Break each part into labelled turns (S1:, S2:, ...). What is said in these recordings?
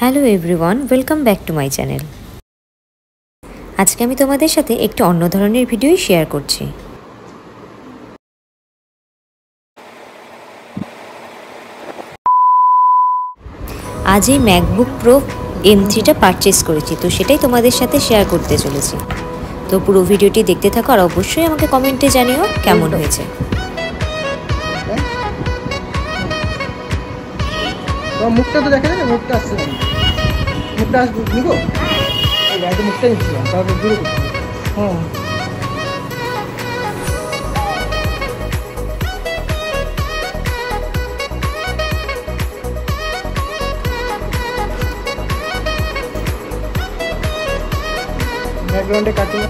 S1: Hello everyone, welcome back to my channel. আজকে আমি তোমাদের সাথে একটি অন্য ধরনের ভিডিও শেয়ার করছি। আজ এই ম্যাকবুক প্রো M3টা পারচেস করেছি, তো সেটাই তোমাদের সাথে শেয়ার করতে চলেছি। তো পুরো ভিডিওটি দেখতে থাকো আর অবশ্যই আমাকে কমেন্টে জানিও কেমন হয়েছে।
S2: মুখটা তো দেখা যায় না, মুখটা আসছে না, মুখটা আসবে নিবো, মুখটা নিচ্ছিলাম তারপর দূরে করতে। ব্যাকগ্রাউন্ডে কাটুন।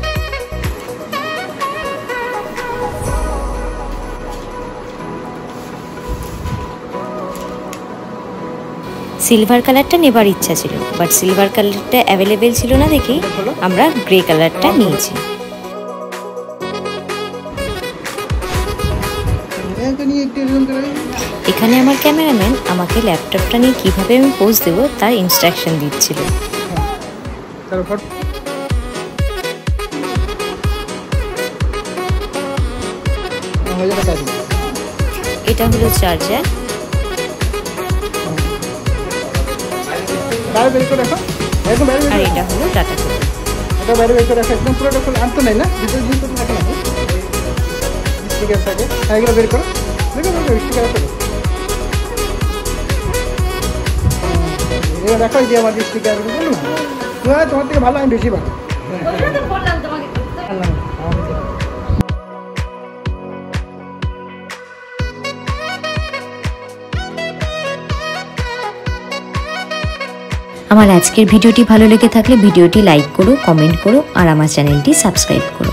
S1: সিলভার কালারটা নেবার ইচ্ছা ছিল, বাট সিলভার কালারটা অ্যাভেলেবেল ছিল না দেখি আমরা গ্রে কালারটা নিয়েছি। এখানে আমার ক্যামেরাম্যান আমাকে ল্যাপটপটা নিয়ে কীভাবে আমি পোজ দেবো তার ইনস্ট্রাকশন দিচ্ছিল। এটা হলো চার্জার। আর এটা হলো ডাটা কেবল।
S2: এটা বাইরে বের করে রাখা, একদম পুরোটা খুলে আনতে নাই না, ভিতরে জিনিসপত্র রাখা না, স্টিকার থাকে, এগুলো বের করো, দেখো স্টিকার আছে, এগুলো রাখো। যে আমার স্টিকার বলো না, তোমার থেকে ভালো আমি বেশি ভালো।
S1: আমার আজকের ভিডিওটি ভালো লেগে থাকলে ভিডিওটি লাইক করো, কমেন্ট করো আর আমার চ্যানেলটি সাবস্ক্রাইব করো।